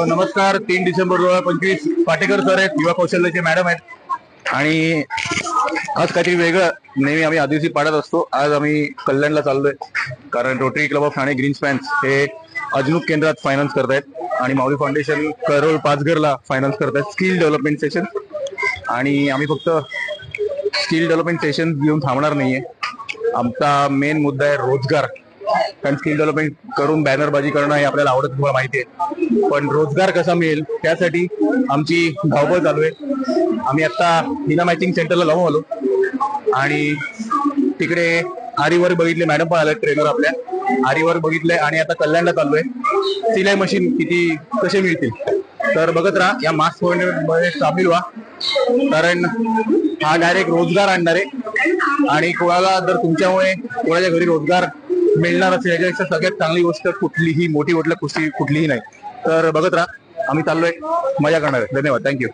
नमस्कार. 3 डिसेंबर 2025 पाटेकर सर आहेत, युवा कौशल्याचे मॅडम आहेत आणि आज काहीतरी वेगळं. नेहमी आम्ही आदिवासी पाडत असतो. आज आम्ही कल्याणला चाललोय कारण rotary club of Thane green spans हे अजनूक केंद्रात फायनान्स करतायत आणि माऊली फाउंडेशन करोल पाचघरला फायनान्स करतायत स्किल डेव्हलपमेंट सेशन. आणि आम्ही फक्त स्किल डेव्हलपमेंट सेशन घेऊन थांबणार नाहीये. आमचा मेन मुद्दा आहे रोजगार. कारण स्किल डेव्हलपमेंट करून बॅनरबाजी करणं हे आपल्याला आवडत, तुम्हाला माहिती आहे, पण रोजगार कसा मिळेल त्यासाठी आमची धावपळ चालू आहे. आम्ही आता हिना मॅचिंग सेंटरला लावून आलो आणि तिकडे आरीवर बघितले, मॅडम पण आले ट्रेनर आपल्या, आरीवर बघितले आणि आता कल्याणला चाललोय. सिलाई मशीन किती कसे मिळतील तर बघत राहा. या मास्क मध्ये सामील व्हा कारण हा डायरेक्ट रोजगार आणणार आहे आणि कोणाला जर तुमच्यामुळे कोणाच्या घरी रोजगार मिळणार असेल याच्यापेक्षा सगळ्यात चांगली गोष्ट कुठलीही मोठी गोष्ट कुठलीही नाही. तर बघत राहा, आम्ही चाललोय, मजा करणार आहे. धन्यवाद, थँक्यू.